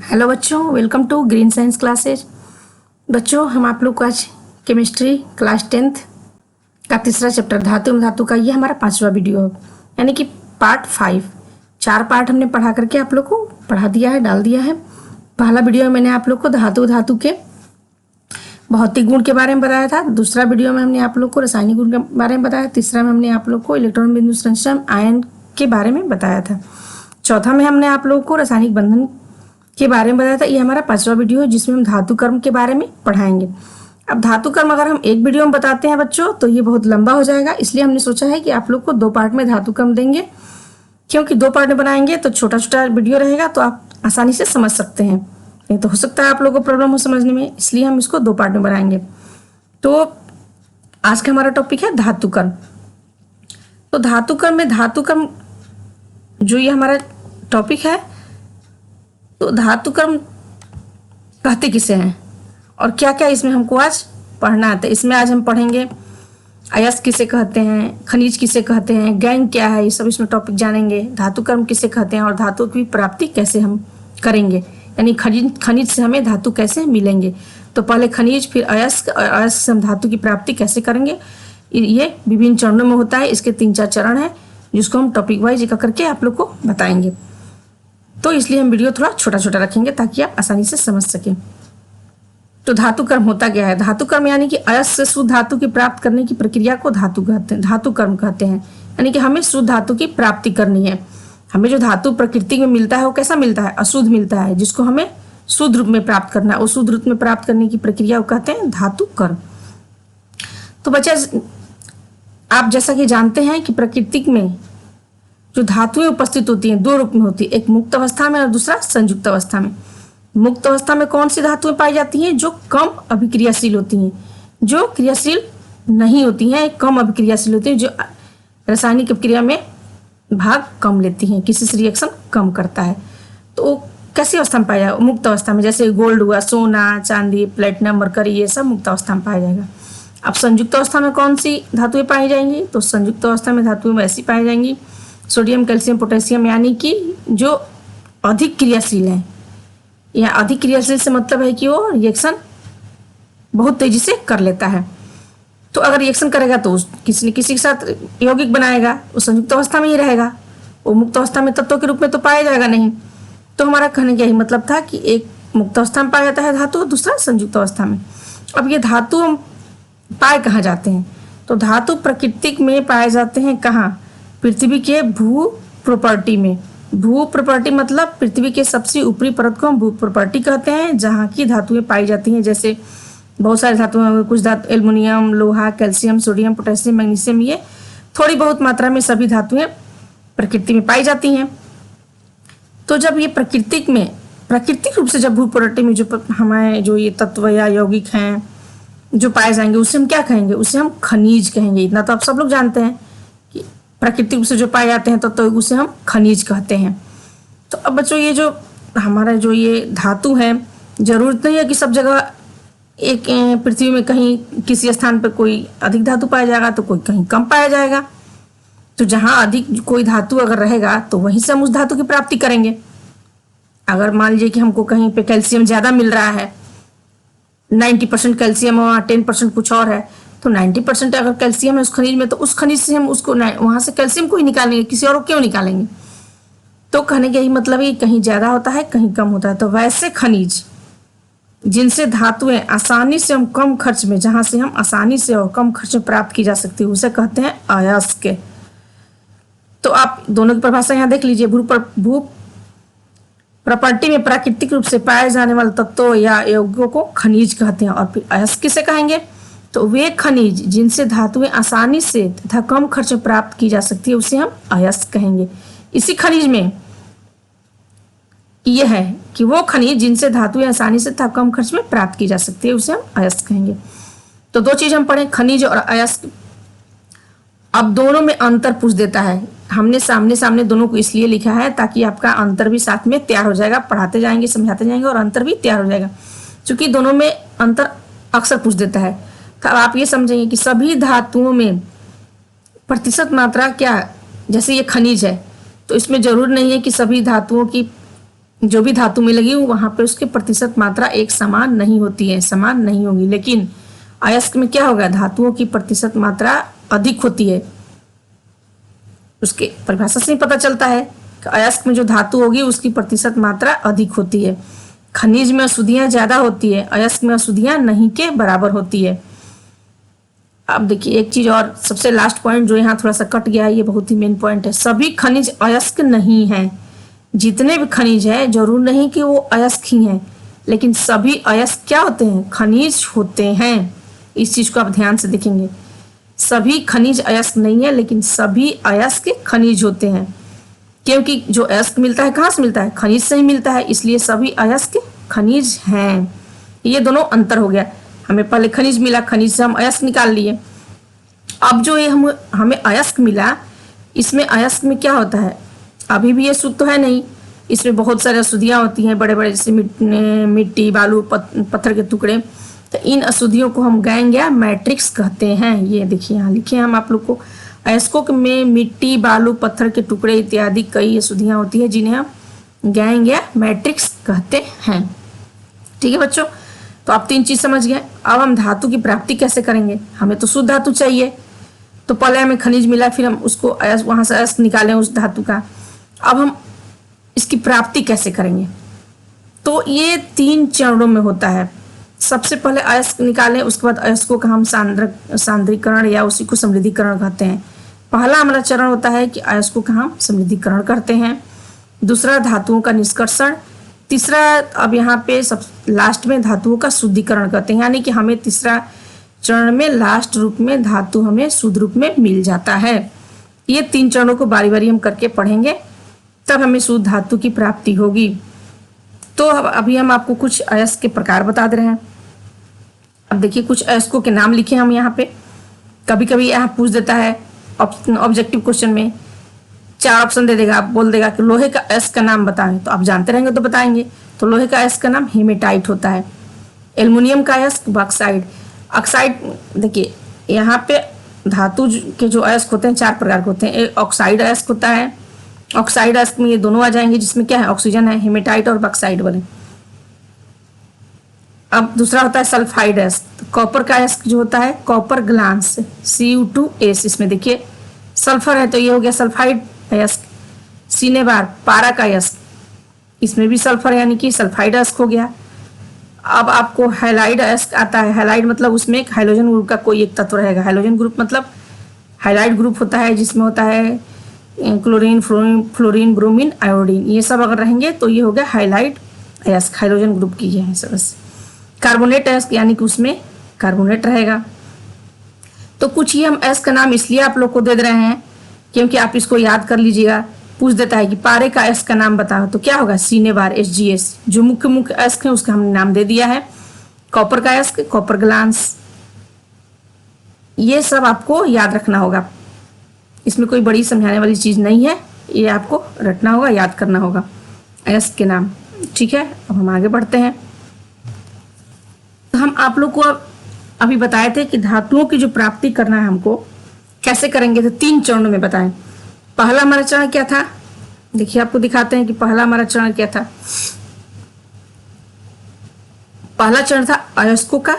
Hello बच्चों, welcome to Green Science Classes. बच्चों, हम आप लोग को आज केमिस्ट्री क्लास 10th का तीसरा चैप्टर धातु का ये हमारा 5वां वीडियो है, यानी कि पार्ट 5। 4 पार्ट हमने पढ़ा करके आप लोग को पढ़ा दिया है, डाल दिया है। पहला वीडियो में मैंने आप लोग को धातु के भौतिक गुण के बारे में बताया था। दूसरा वीडियो में हमने आप लोग को रासायनिक गुण के बारे में बताया। तीसरा में हमने आप लोग को इलेक्ट्रॉन बिंदु संरचना आयन के बारे में बताया था। चौथा में हमने आप लोगों को रासायनिक बंधन के बारे में बताया था। ये हमारा 5वां वीडियो है जिसमें हम धातु कर्म के बारे में पढ़ाएंगे। अब धातु कर्म अगर हम एक वीडियो में बताते हैं बच्चों तो ये बहुत लंबा हो जाएगा, इसलिए हमने सोचा है कि आप लोग को 2 पार्ट में धातु कर्म देंगे, क्योंकि 2 पार्ट में बनाएंगे तो छोटा छोटा वीडियो रहेगा तो आप आसानी से समझ सकते हैं। नहीं तो हो सकता है आप लोगों को प्रॉब्लम हो समझने में, इसलिए हम इसको 2 पार्ट में बनाएंगे। तो आज का हमारा टॉपिक है धातु कर्म। तो धातु कर्म में धातु कर्म जो ये हमारा टॉपिक है, तो धातु कर्म कहते किसे हैं और क्या क्या इसमें हमको आज पढ़ना आता है। इसमें आज हम पढ़ेंगे अयस्क किसे कहते हैं, खनिज किसे कहते हैं, गैंग क्या है, ये सब इसमें टॉपिक जानेंगे। धातु कर्म किसे कहते हैं और धातु की प्राप्ति कैसे हम करेंगे, यानी खनिज से हमें धातु कैसे मिलेंगे। तो पहले खनिज, फिर अयस्क, और अयस्क से हम धातु की प्राप्ति कैसे करेंगे। ये विभिन्न चरणों में होता है। इसके 3-4 चरण है जिसको हम टॉपिक वाइज एक करके आप लोग को बताएंगे। तो इसलिए हम वीडियो थोड़ा छोटा छोटा रखेंगे ताकि आप आसानी से समझ सकें। तो धातु कर्म होता क्या है? धातु कर्म यानी कि अयस्क से शुद्ध धातु की प्राप्त करने की प्रक्रिया को धातु कर्म कहते हैं। यानी कि हमें शुद्ध धातु की प्राप्ति करनी है। हमें जो धातु प्रकृति में मिलता है वो कैसा मिलता है? अशुद्ध मिलता है, जिसको हमें शुद्ध रूप में प्राप्त करना है। उस शुद्ध रूप में प्राप्त करने की प्रक्रिया को कहते हैं धातु कर्म। तो बच्चा, आप जैसा कि जानते हैं कि प्रकृति में जो धातुएं उपस्थित होती हैं 2 रूप में होती है, एक मुक्त अवस्था में और दूसरा संयुक्त अवस्था में। मुक्त अवस्था में कौन सी धातुएं पाई जाती हैं? जो कम अभिक्रियाशील होती हैं, जो क्रियाशील नहीं होती हैं, कम अभिक्रियाशील होती हैं, जो रासायनिक अभिक्रिया में भाग कम लेती हैं, किसी से रिएक्शन कम करता है। तो कैसी अवस्था में पाया जाएगा? मुक्त अवस्था में। जैसे गोल्ड हुआ, सोना, चांदी, प्लेटिनम, मरकरी, ये सब मुक्त अवस्था में पाया जाएगा। अब संयुक्त अवस्था में कौन सी धातुएं पाई जाएंगी? तो संयुक्त अवस्था में धातुएं ऐसी पाई जाएंगी सोडियम, कैल्शियम, पोटेशियम, यानी कि जो अधिक क्रियाशील है। या अधिक क्रियाशील से मतलब है कि वो रिएक्शन बहुत तेजी से कर लेता है। तो अगर रिएक्शन करेगा तो किसी न किसी के साथ यौगिक बनाएगा, वो संयुक्त अवस्था में ही रहेगा। वो मुक्त अवस्था में तत्वों के रूप में तो पाया जाएगा नहीं। तो हमारा कहने का यही मतलब था कि एक मुक्त अवस्था में पाया जाता है धातु, दूसरा संयुक्त अवस्था में। अब ये धातु हम पाए कहाँ जाते हैं? तो धातु प्राकृतिक में पाए जाते हैं कहाँ? पृथ्वी के भू प्रॉपर्टी में। भू प्रॉपर्टी मतलब पृथ्वी के सबसे ऊपरी परत को हम भू प्रॉपर्टी कहते हैं, जहाँ की धातुएं पाई जाती हैं। जैसे बहुत सारे धातुएं, कुछ धातु एल्युमिनियम, लोहा, कैल्शियम, सोडियम, पोटेशियम, मैग्नीशियम, ये थोड़ी बहुत मात्रा में सभी धातुएं प्रकृति में पाई जाती हैं। तो जब ये प्राकृतिक रूप से जब भू प्रॉपर्टी में जो हमारे जो ये तत्व या यौगिक हैं जो पाए जाएंगे, उसे हम क्या कहेंगे? उसे हम खनिज कहेंगे। इतना तो आप सब लोग जानते हैं कि प्राकृतिक रूप से जो पाए जाते हैं तो उसे हम खनिज कहते हैं। तो अब बच्चों, ये जो हमारा जो ये धातु है, जरूरत नहीं है कि सब जगह एक पृथ्वी में कहीं किसी स्थान पर कोई अधिक धातु पाया जाएगा तो कोई कहीं कम पाया जाएगा। तो जहाँ अधिक कोई धातु अगर रहेगा तो वहीं से हम उस धातु की प्राप्ति करेंगे। अगर मान लीजिए कि हमको कहीं पे कैल्शियम ज़्यादा मिल रहा है, 90% कैल्शियम और 10% कुछ और है, तो 90% अगर कैल्शियम है उस खनिज में, तो उस खनिज से हम उसको वहां से कैल्शियम को ही निकालेंगे, किसी और को क्यों निकालेंगे? तो कहने का यही मतलब है, कहीं ज्यादा होता है कहीं कम होता है। तो वैसे खनिज जिनसे धातुएं आसानी से हम कम खर्च में, जहां से हम आसानी से और कम खर्च में प्राप्त की जा सकती है, उसे कहते हैं अयस्क। तो आप दोनों की परिभाषा यहाँ देख लीजिए। भू प्रॉपर्टी में प्राकृतिक रूप से पाए जाने वाले तत्वों या यौगिकों को खनिज कहते हैं। और फिर अयस्क किसे कहेंगे? तो वे खनिज जिनसे धातुएं आसानी से तथा कम खर्च में प्राप्त की जा सकती है, उसे हम अयस्क कहेंगे। इसी खनिज में यह है कि वो खनिज जिनसे धातुएं आसानी से तथा कम खर्च में प्राप्त की जा सकती है, उसे हम अयस्क कहेंगे। तो 2 चीज हम पढ़े, खनिज और अयस्क। अब दोनों में अंतर पूछ देता है। हमने सामने सामने दोनों को इसलिए लिखा है ताकि आपका अंतर भी साथ में तैयार हो जाएगा। पढ़ाते जाएंगे, समझाते जाएंगे और अंतर भी तैयार हो जाएगा, क्योंकि दोनों में अंतर अक्सर पूछ देता है। तो आप ये समझेंगे कि सभी धातुओं में प्रतिशत मात्रा क्या, जैसे ये खनिज है तो इसमें जरूर नहीं है कि सभी धातुओं की जो भी धातु मिलेगी वहां पे उसके प्रतिशत मात्रा एक समान नहीं होती है, समान नहीं होगी। लेकिन अयस्क में क्या होगा, धातुओं की प्रतिशत मात्रा अधिक होती है। उसके परिभाषा से ही पता चलता है कि अयस्क में जो धातु होगी उसकी प्रतिशत मात्रा अधिक होती है। खनिज में अशुद्धियां ज्यादा होती है, अयस्क में अशुद्धियां नहीं के बराबर होती है। अब देखिए एक चीज और, सबसे लास्ट पॉइंट जो यहाँ थोड़ा सा कट गया है, ये बहुत ही मेन पॉइंट है। सभी खनिज अयस्क नहीं है। जितने भी खनिज है जरूर नहीं कि वो अयस्क ही हैं, लेकिन सभी अयस्क क्या होते हैं, खनिज होते हैं। इस चीज को आप ध्यान से देखेंगे, सभी खनिज अयस्क नहीं है, लेकिन सभी अयस्क खनिज होते हैं। क्योंकि जो अयस्क मिलता है कहाँ से मिलता है, खनिज से ही मिलता है, इसलिए सभी अयस्क खनिज हैं। ये दोनों अंतर हो गया। हमें पहले खनिज मिला, खनिज से हम अयस्क निकाल लिए। अब जो ये हमें अयस्क मिला, इसमें अयस्क में क्या होता है, अभी भी ये शुद्ध तो है नहीं, इसमें बहुत सारी अशुद्धियां होती हैं, बड़े बड़े जैसे मिट्टी, बालू, पत्थर के टुकड़े। तो इन अशुद्धियों को हम गैंग या मैट्रिक्स कहते हैं। ये देखिए यहाँ लिखे हम आप लोग को, अयस्कों में मिट्टी, बालू, पत्थर के टुकड़े इत्यादि कई अशुद्धियां होती है जिन्हें हम गैंग या मैट्रिक्स कहते हैं। ठीक है बच्चों, तो आप 3 चीज समझ गए। अब हम धातु की प्राप्ति कैसे करेंगे, हमें तो शुद्ध धातु चाहिए, तो पहले हमें खनिज मिला, फिर हम उसको वहां से अयस्क निकालें उस धातु का। अब हम इसकी प्राप्ति कैसे करेंगे, तो ये 3 चरणों में होता है। सबसे पहले अयस्क निकालें, उसके बाद अयस्कों का हम सांद्रीकरण या उसी को समृद्धिकरण कहते हैं। पहला हमारा चरण होता है कि अयस्कों का हम समृद्धिकरण करते हैं। दूसरा धातुओं का निष्कर्षण। तीसरा, अब यहाँ पे सब लास्ट में धातुओं का शुद्धिकरण करते हैं, यानी कि हमें तीसरा चरण में लास्ट रूप में धातु हमें शुद्ध रूप में मिल जाता है। ये 3 चरणों को बारी बारी हम करके पढ़ेंगे, तब हमें शुद्ध धातु की प्राप्ति होगी। तो अभी हम आपको कुछ अयस्क के प्रकार बता दे रहे हैं। अब देखिए कुछ अयस्कों के नाम लिखे हम यहाँ पे। कभी कभी यहाँ पूछ देता है ऑब्जेक्टिव क्वेश्चन में, 4 ऑप्शन दे देगा, बोल देगा कि लोहे का अयस्क का नाम बताएं, तो आप जानते रहेंगे तो बताएंगे। तो लोहे का अयस्क का नाम हेमेटाइट होता है। एल्युमिनियम का अयस्क बॉक्साइड। ऑक्साइड, देखिए यहाँ पे धातु के जो अयस्क होते हैं 4 प्रकार के होते हैं। एक ऑक्साइड अयस्क होता है, ऑक्साइड अयस्क में ये दोनों आ जाएंगे, जिसमें क्या है, ऑक्सीजन है, हेमेटाइट और बॉक्साइड वाले। अब दूसरा होता है सल्फाइड अयस्क। कॉपर का अयस्क जो होता है कॉपर ग्लांस, Cu2S, इसमें देखिए सल्फर है तो ये हो गया सल्फाइड अयस्क। सिनेबार, पारा का अयस्क, इसमें भी सल्फर यानी कि सल्फाइड अयस्क हो गया। अब आपको हैलाइड अयस्क आता है। हैलाइड मतलब उसमें एक हाइड्रोजन ग्रुप का कोई एक तत्व रहेगा। हाइड्रोजन ग्रुप मतलब हैलाइड ग्रुप होता है, जिसमें होता है क्लोरीन, फ्लोरीन, ब्रोमीन, आयोडीन, ये सब अगर रहेंगे तो ये हो गया हाइलाइड अयस्क, हाइड्रोजन ग्रुप की है बस। कार्बोनेट अयस्क यानी कि उसमें कार्बोनेट रहेगा। तो कुछ ही हम अयस्क का नाम इसलिए आप लोग को दे रहे हैं क्योंकि आप इसको याद कर लीजिएगा। पूछ देता है कि पारे का अयस्क का नाम बताओ, तो क्या होगा, सिनेबार, Hgs। जो मुख्य अयस्क है उसका हमने नाम दे दिया है। कॉपर का अयस्क कॉपर ग्लांस। ये सब आपको याद रखना होगा, इसमें कोई बड़ी समझाने वाली चीज नहीं है, ये आपको रटना होगा, याद करना होगा अयस्क के नाम। ठीक है, अब हम आगे बढ़ते हैं। तो हम आप लोग को अभी बताए थे कि धातुओं की जो प्राप्ति करना है हमको कैसे करेंगे, तो 3 चरणों में बताएं। पहला हमारा चरण क्या था, देखिए आपको दिखाते हैं कि पहला हमारा चरण क्या था। पहला चरण था अयस्कों का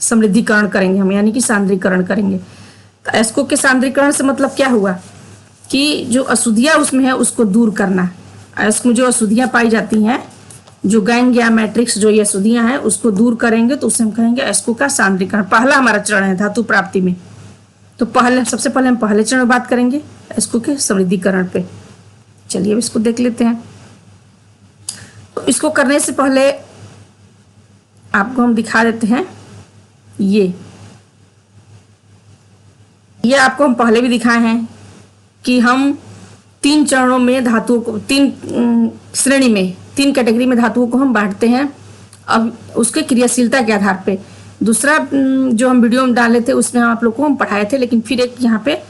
समृद्धिकरण करेंगे हम, यानी कि सांद्रीकरण करेंगे। तो अयस्कों के सांद्रीकरण से मतलब क्या हुआ कि जो अशुद्धियां उसमें है उसको दूर करना। अयस्क में जो अशुद्धियां पाई जाती हैं, जो गैंग या मैट्रिक्स जो ये अशुद्धियां हैं उसको दूर करेंगे, तो उसे हम कहेंगे अयस्कों का सांद्रीकरण। पहला हमारा चरण है धातु प्राप्ति में। तो सबसे पहले हम पहले चरण में बात करेंगे अयस्कों के समृद्धिकरण पे। चलिए अब इसको देख लेते हैं। तो इसको करने से पहले आपको हम दिखा देते हैं, ये आपको हम पहले भी दिखाए हैं कि हम 3 चरणों में धातुओं को, 3 श्रेणी में, 3 कैटेगरी में धातुओं को हम बांटते हैं। अब उसके क्रियाशीलता के आधार पे। दूसरा जो हम वीडियो में डाले थे उसमें आप लोग को हम पढ़ाए थे, लेकिन फिर एक यहाँ पे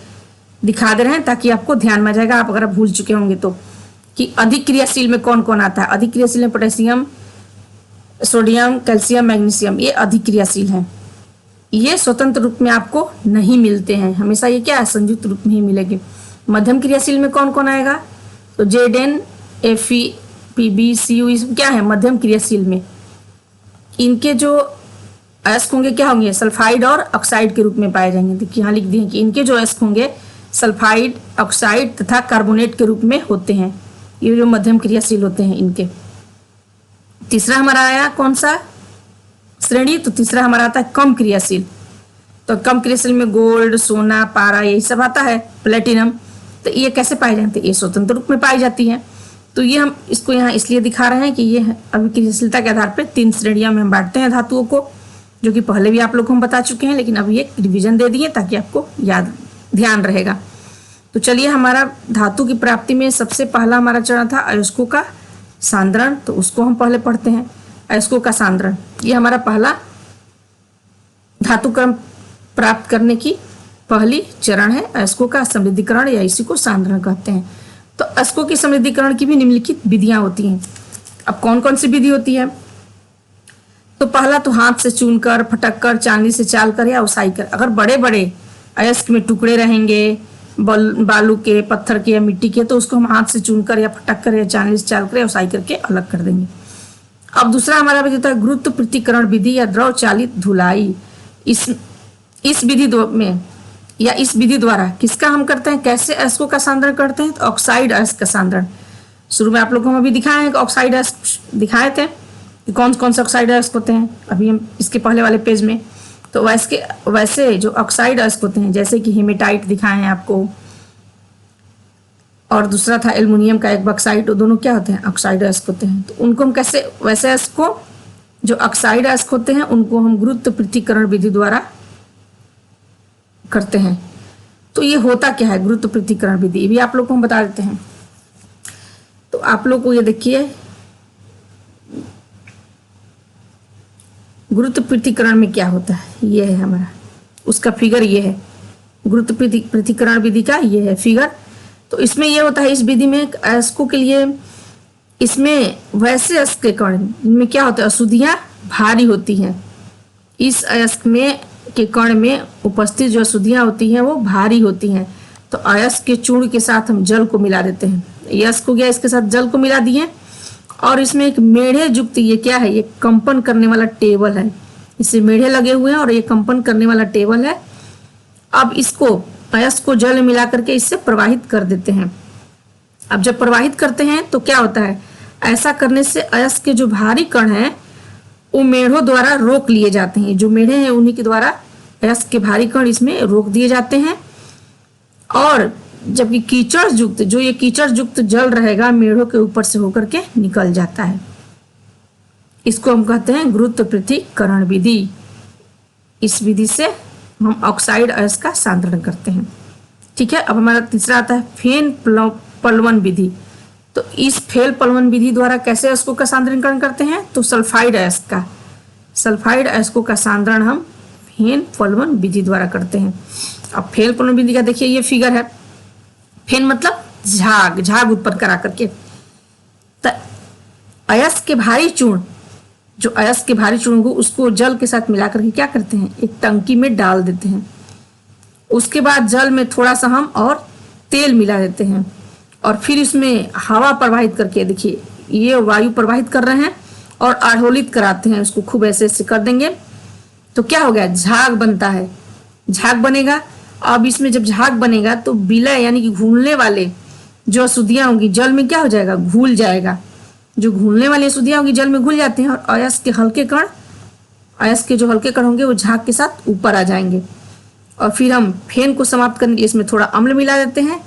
दिखा दे रहे हैं ताकि आपको ध्यान में आ जाएगा, आप अगर भूल चुके होंगे तो, कि अधिक क्रियाशील में कौन कौन आता है। अधिक क्रियाशील में पोटेशियम, सोडियम, कैल्शियम, मैग्नीशियम, ये अधिक क्रियाशील हैं। ये स्वतंत्र रूप में आपको नहीं मिलते हैं, हमेशा ये क्या है, संयुक्त रूप में ही मिलेंगे। मध्यम क्रियाशील में कौन कौन आएगा, तो Zn, Fe, PbCu क्या है, मध्यम क्रियाशील में इनके जो अयस्क होंगे क्या होंगे, सल्फाइड और ऑक्साइड के रूप में पाए जाएंगे। देखिए यहाँ लिख दिए कि इनके जो अयस्क होंगे सल्फाइड, ऑक्साइड तथा कार्बोनेट के रूप में होते हैं, ये जो मध्यम क्रियाशील होते हैं इनके। तीसरा हमारा आया कौन सा श्रेणी, तो तीसरा हमारा आता है कम क्रियाशील। तो कम क्रियाशील में गोल्ड, सोना, पारा यही सब आता है, प्लेटिनम। तो ये कैसे पाए जाते हैं, ये स्वतंत्र रूप में पाई जाती है। तो ये हम इसको यहाँ इसलिए दिखा रहे हैं कि ये अभी क्रियाशीलता के आधार पर 3 श्रेणियों में हम बांटते हैं धातुओं को, जो कि पहले भी आप लोग को हम बता चुके हैं, लेकिन अभी एक रिविजन दे दिए ताकि आपको याद ध्यान रहेगा। तो चलिए, हमारा धातु की प्राप्ति में सबसे पहला हमारा चरण था अयस्कों का सांद्रण, तो उसको हम पहले पढ़ते हैं। अयस्कों का सांद्रण, ये हमारा पहला धातु क्रम प्राप्त करने की पहली चरण है, अयस्कों का समृद्धिकरण या इसी को सांद्रण कहते हैं। तो अयस्कों की समृद्धिकरण की भी निम्नलिखित विधियां होती हैं। अब कौन कौन सी विधि होती है, तो पहला तो हाथ से चूनकर, फटक कर, चांदी से चाल कर या उसाई कर। अगर बड़े बड़े अयस्क में टुकड़े रहेंगे बालू के, पत्थर के या मिट्टी के, तो उसको हम हाथ से चूनकर या फटक कर या चांदी से चाल कर या उसाई करके अलग कर देंगे। अब दूसरा हमारा विधि होता है गुरुत्व पृथक्करण विधि या द्रव चालित धुलाई। इस विधि में या इस विधि द्वारा किसका हम करते हैं, कैसे अयस्कों का सांद्रण करते हैं, तो ऑक्साइड अयस्क का सांद्रण। शुरू में आप लोग को हम अभी दिखाए हैं कि ऑक्साइड अयस्क दिखाए थे कि कौन कौन से ऑक्साइड अयस्क होते हैं, अभी हम इसके पहले वाले पेज में। तो वैसे जो ऑक्साइड अयस्क होते हैं, जैसे कि हेमेटाइट दिखाए हैं आपको, और दूसरा था एल्युमिनियम का एक बॉक्साइट, वो दोनों क्या होते हैं, ऑक्साइड अयस्क होते हैं। तो उनको हम कैसे, वैसे अयस्क को जो ऑक्साइड अयस्क होते हैं उनको हम गुरुत्व पृथक्करण विधि द्वारा करते हैं। तो ये होता क्या है गुरुत्व पृथक्करण विधि, ये भी आप लोग को हम बता देते हैं। तो आप लोग को ये देखिए, गुरुत्व पृथक्करण में क्या होता है, ये है हमारा उसका फिगर, ये है गुरुत्व पृथक्करण विधि का, ये है फिगर। तो इसमें ये होता है, इस विधि में अयस्कों के लिए इसमें वैसे अयस्क के कण में क्या होता है, अशुद्धियां भारी होती हैं। इस अयस्क में के कण में उपस्थित जो अशुद्धियां होती हैं वो भारी होती हैं। तो अयस्क के चूर्ण के साथ हम जल को मिला देते हैं। ये अयस्क हो गया, इसके साथ जल को मिला दिए, और इसमें एक मेढ़े युक्त, ये क्या है, ये कंपन करने वाला टेबल है। इससे मेढ़े लगे हुए हैं और ये कंपन करने वाला टेबल है। अब इसको अयस्क को जल मिला करके इससे प्रवाहित कर देते हैं। अब जब प्रवाहित करते हैं तो क्या होता है, ऐसा करने से अयस्क के जो भारी कण हैं वो मेढ़ों द्वारा रोक लिए जाते हैं। जो मेढ़े हैं उन्हीं के द्वारा अयस्क के भारी कण इसमें रोक दिए जाते हैं। और जबकि कीचड़ युक्त, जो ये कीचड़ युक्त जल रहेगा मेढ़ों के ऊपर से होकर के निकल जाता है। इसको हम कहते हैं गुरुत्व पृथक्करण विधि। इस विधि से हम ऑक्साइड अयस्क का सांद्रण करते हैं। ठीक है, अब हमारा तीसरा आता है फेन प्लवन विधि। तो इस फेल प्लवन विधि द्वारा कैसे अयस्कों का सांद्रणकरण करते हैं, तो सल्फाइड अयस्कों का सांद्रण हम फेन प्लवन विधि द्वारा करते हैं। अब फेल प्लवन विधि का देखिए ये फिगर है। फेन मतलब झाग उत्पन्न करा करके। अयस्क के भारी चूर्ण, जो अयस्क के भारी चूर्ण को उसको जल के साथ मिला करके क्या करते हैं, एक टंकी में डाल देते हैं। उसके बाद जल में थोड़ा सा हम और तेल मिला देते हैं, और फिर इसमें हवा प्रवाहित करके, देखिए ये वायु प्रवाहित कर रहे हैं और आढ़ोलित कराते हैं। उसको खूब ऐसे ऐसे कर देंगे तो क्या हो गया, झाग बनता है। झाग बनेगा। अब इसमें जब झाग बनेगा तो विलय यानी कि घूलने वाले जो अशुद्धियां होंगी जल में क्या हो जाएगा, घुल जाएगा। जो घूलने वाली अशुद्धियां होंगी जल में घुल जाते हैं, और अयस्क के जो हल्के कण होंगे वो झाग के साथ ऊपर आ जाएंगे। और फिर हम फेन को समाप्त करने के लिए इसमें थोड़ा अम्ल मिला देते हैं,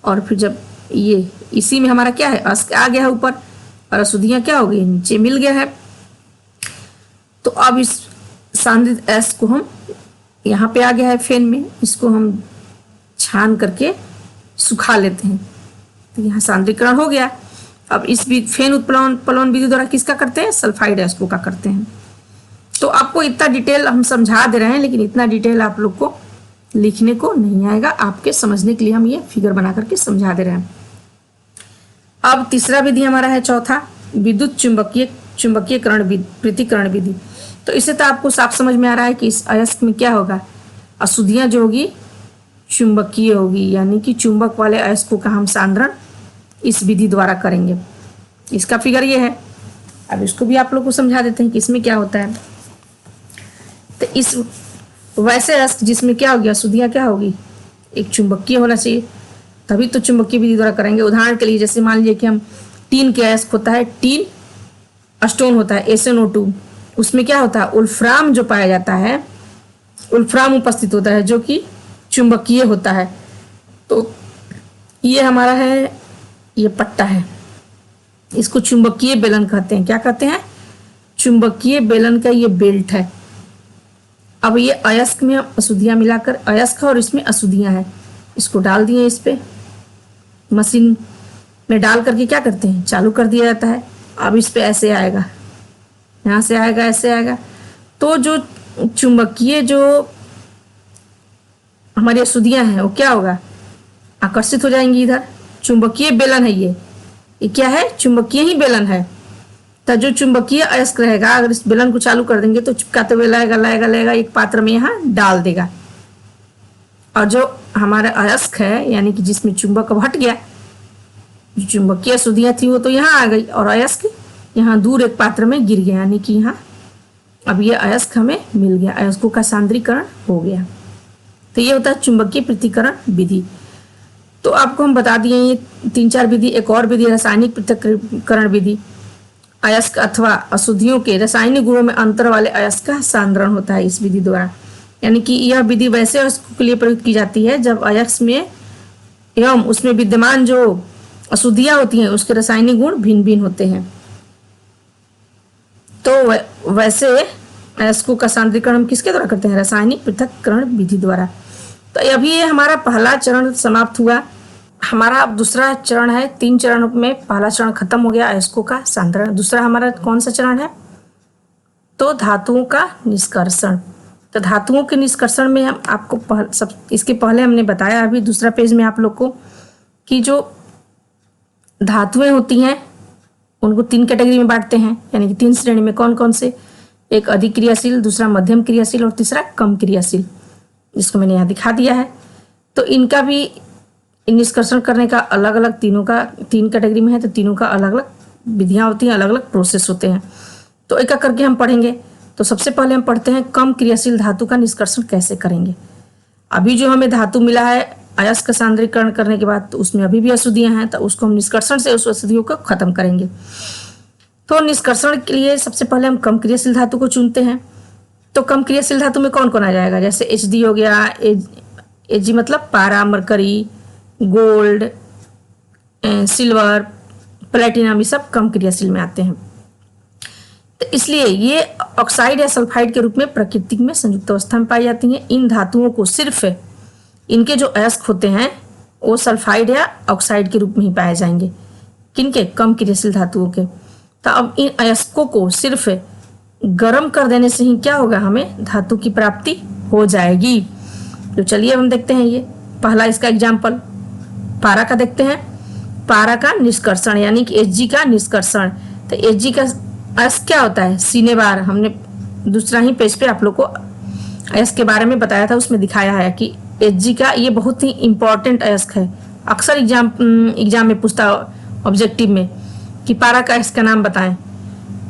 और फिर जब ये इसी में हमारा क्या है, अयस्क आ गया है ऊपर और अशुद्धियां क्या हो गई, नीचे मिल गया है। तो अब इस सांद्रित अयस्क को हम यहाँ पे आ गया है फेन में, इसको हम छान करके सुखा लेते हैं। तो यहाँ सांद्रीकरण हो गया। अब इस फेन उत्प्लवन विधि द्वारा किसका करते हैं, सल्फाइड अयस्कों का करते हैं। तो आपको इतना डिटेल हम समझा दे रहे हैं, लेकिन इतना डिटेल आप लोग को लिखने को नहीं आएगा। आपके समझने के लिए हम ये फिगर बना करके समझा दे रहे हैं। अब तीसरा विधि हमारा है चौथा, विद्युत चुंबकीयकरण पृथक्करण विधि। तो इससे तो आपको साफ समझ में आ रहा है कि इस अयस्क में क्या होगा, अशुद्धियां जो होगी चुंबकीय होगी, यानी कि चुंबक वाले अयस्कों का हम सांद्रण इस विधि द्वारा करेंगे। इसका फिगर ये है। अब इसको भी आप लोग को समझा देते हैं कि इसमें क्या होता है। तो इस वैसे अयस्क जिसमें क्या हो गया, अशुद्धियाँ क्या होगी, एक चुंबकीय होना चाहिए, तभी तो चुंबकीय विधि द्वारा करेंगे। उदाहरण के लिए जैसे मान लीजिए कि हम टीन के अयस्क होता है, टीन स्टोन होता है SnO2, उसमें क्या होता है, उल्फ्राम जो पाया जाता है, उल्फ्राम उपस्थित होता है जो कि चुंबकीय होता है। तो ये हमारा है, ये पट्टा है, इसको चुंबकीय बेलन कहते हैं। क्या कहते हैं, चुंबकीय बेलन का ये बेल्ट है। अब ये अयस्क में अशुद्धियाँ मिलाकर, अयस्क है और इसमें अशुद्धियाँ हैं, इसको डाल दिए इस पे, मशीन में डाल करके क्या करते हैं, चालू कर दिया जाता है। अब इस पे ऐसे आएगा, यहाँ से आएगा, ऐसे आएगा, तो जो चुंबकीय जो हमारी अशुद्धियाँ हैं वो क्या होगा, आकर्षित हो जाएंगी इधर। चुंबकीय बेलन है ये क्या है, चुंबकीय ही बेलन है। तो जो चुंबकीय अयस्क रहेगा, अगर इस बेलन को चालू कर देंगे तो चिपकाते हुए लाएगा, एक पात्र में यहाँ डाल देगा। और जो हमारा अयस्क है यानी कि जिसमें चुंबक अब हट गया, जो चुंबकीय अशुद्धियाँ थी वो तो यहाँ आ गई, और अयस्क यहाँ दूर एक पात्र में गिर गया, यानी कि यहाँ अब ये अयस्क हमें मिल गया, अयस्कों का सांद्रीकरण हो गया। तो ये होता है चुंबकीय पृथक्करण विधि। तो आपको हम बता दिए ये 3-4 विधि। एक और विधि रासायनिक पृथक्करण विधि। अयस्क अथवा अशुद्धियों के रासायनिक गुणों में अंतर वाले अयस्क का सांद्रण होता है इस विधि द्वारा। यानी कि यह विधि वैसे अयस्कों के लिए प्रयुक्त की जाती है जब अयस्क में एवं उसमें विद्यमान जो अशुद्धियाँ होती हैं उसके रासायनिक गुण भिन्न भिन्न होते हैं। तो वैसे अयस्कों का सांद्रीकरण हम किसके द्वारा करते हैं, रासायनिक पृथक्करण विधि द्वारा। तो अभी ये हमारा पहला चरण समाप्त हुआ। हमारा अब दूसरा चरण है। 3 चरणों में पहला चरण खत्म हो गया, अयस्कों का सांद्रण। दूसरा हमारा कौन सा चरण है, तो धातुओं का निष्कर्षण। तो धातुओं के निष्कर्षण में हम आपको इसके पहले हमने बताया अभी दूसरा पेज में आप लोग को कि जो धातुएं होती हैं उनको 3 कैटेगरी में बांटते हैं, यानी कि 3 श्रेणी में। कौन कौन से, एक अधिक क्रियाशील, दूसरा मध्यम क्रियाशील और तीसरा कम क्रियाशील, जिसको मैंने यहाँ दिखा दिया है। तो इनका भी निष्कर्षण करने का अलग अलग, तीनों का 3 कैटेगरी में है, तो तीनों का अलग अलग विधियाँ होती हैं, अलग अलग प्रोसेस होते हैं। तो एक एक करके हम पढ़ेंगे। तो सबसे पहले हम पढ़ते हैं कम क्रियाशील धातु का निष्कर्षण कैसे करेंगे। अभी जो हमें धातु मिला है अयस्क सांद्रीकरण करने के बाद, तो उसमें अभी भी अशुद्धियाँ हैं, तो उसको हम निष्कर्षण से उस अशुद्धियों को खत्म करेंगे। तो निष्कर्षण के लिए सबसे पहले हम कम क्रियाशील धातु को चुनते हैं। तो कम क्रियाशील धातु में कौन कौन आ जाएगा, जैसे Hd हो गया, Ag मतलब पारा, मरकरी, गोल्ड, सिल्वर, प्लेटिनम, ये सब कम क्रियाशील में आते हैं। तो इसलिए ये ऑक्साइड या सल्फाइड के रूप में प्रकृति में संयुक्त अवस्था में पाई जाती हैं। इन धातुओं को सिर्फ इनके जो अयस्क होते हैं वो सल्फाइड या ऑक्साइड के रूप में ही पाए जाएंगे, किनके, कम क्रियाशील धातुओं के। तो अब इन अयस्कों को सिर्फ गर्म कर देने से ही क्या होगा, हमें धातु की प्राप्ति हो जाएगी। तो चलिए हम देखते हैं। ये पहला इसका एग्जाम्पल पारा का देखते हैं। पारा का निष्कर्षण यानी कि Hg का निष्कर्षण। तो Hg का अयस्क क्या होता है, सिनेबार। हमने दूसरा ही पेज पे आप लोग को अयस्क के बारे में बताया था, उसमें दिखाया है कि Hg का ये बहुत ही इंपॉर्टेंट अयस्क है। अक्सर एग्जाम में पूछता ऑब्जेक्टिव में कि पारा का अयस्क का नाम बताएं।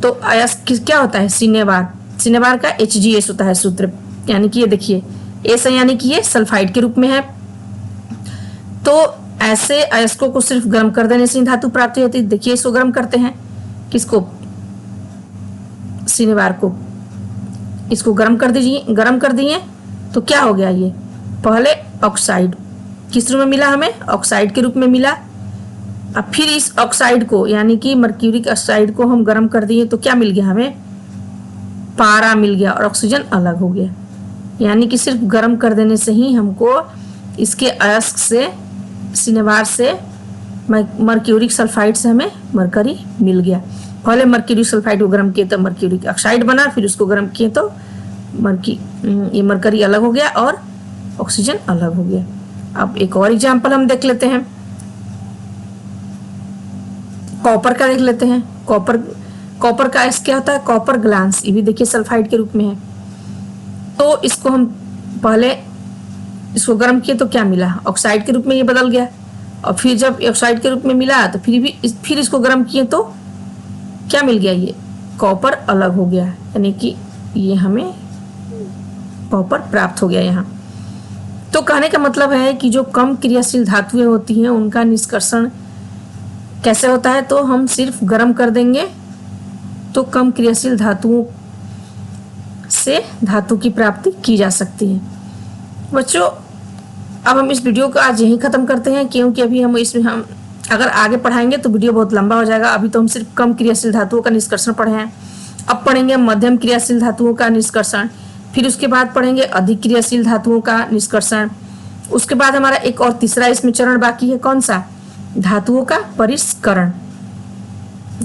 तो अयस्क क्या होता है, सिनेबार। सिनेबार का HgS होता है सूत्र, यानी कि ये देखिए एस यानी कि ये सल्फाइड के रूप में है। तो ऐसे अयस्कों को सिर्फ गर्म कर देने से धातु प्राप्ति होती है। देखिए इसको गर्म करते हैं, किसको, सिनेबार को। इसको गर्म कर दिए तो क्या हो गया, ये पहले ऑक्साइड किस रूप में मिला, हमें ऑक्साइड के रूप में मिला। अब फिर इस ऑक्साइड को यानी कि मर्क्यूरिक ऑक्साइड को हम गर्म कर दिए तो क्या मिल गया, हमें पारा मिल गया और ऑक्सीजन अलग हो गया। यानी कि सिर्फ गर्म कर देने से ही हमको इसके अयस्क से, सिनेबार से, मर्क्यूरिक सल्फाइड से हमें मरकरी मिल गया। पहले मर्क्यूरिक सल्फाइड को गर्म किए तो मर्क्यूरिक ऑक्साइड बना, फिर उसको गर्म किए तो ये मरकरी अलग हो गया और ऑक्सीजन अलग हो गया। अब एक और एग्जाम्पल हम देख लेते हैं, कॉपर का देख लेते हैं। कॉपर का अयस्क क्या होता है, कॉपर ग्लांस। ये भी देखिए सल्फाइड के रूप में है। तो इसको हम पहले इसको गर्म किए तो क्या मिला, ऑक्साइड के रूप में ये बदल गया। और फिर जब ऑक्साइड के रूप में मिला तो फिर इसको गर्म किए तो क्या मिल गया, ये कॉपर अलग हो गया, यानी कि ये हमें कॉपर प्राप्त हो गया यहाँ। तो कहने का मतलब है कि जो कम क्रियाशील धातुएं होती हैं उनका निष्कर्षण कैसे होता है, तो हम सिर्फ गर्म कर देंगे तो कम क्रियाशील धातुओं से धातु की प्राप्ति की जा सकती है। बच्चों अब हम इस वीडियो को आज यहीं ख़त्म करते हैं, क्योंकि अभी हम अगर आगे पढ़ाएंगे तो वीडियो बहुत लंबा हो जाएगा। अभी तो हम सिर्फ कम क्रियाशील धातुओं का निष्कर्षण पढ़े हैं। अब पढ़ेंगे मध्यम क्रियाशील धातुओं का निष्कर्षण, फिर उसके बाद पढ़ेंगे अधिक क्रियाशील धातुओं का निष्कर्षण। उसके बाद हमारा एक और तीसरा इसमें चरण बाकी है, कौन सा, धातुओं का परिष्करण।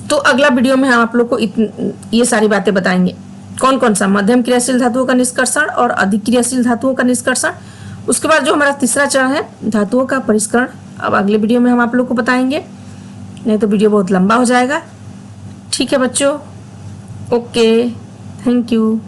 तो अगला वीडियो में हम आप लोग को ये सारी बातें बताएंगे, कौन कौन सा, मध्यम क्रियाशील धातुओं का निष्कर्षण और अधिक क्रियाशील धातुओं का निष्कर्षण। उसके बाद जो हमारा तीसरा चरण है धातुओं का परिष्करण, अब अगले वीडियो में हम आप लोग को बताएंगे, नहीं तो वीडियो बहुत लंबा हो जाएगा। ठीक है बच्चों, ओके, थैंक यू।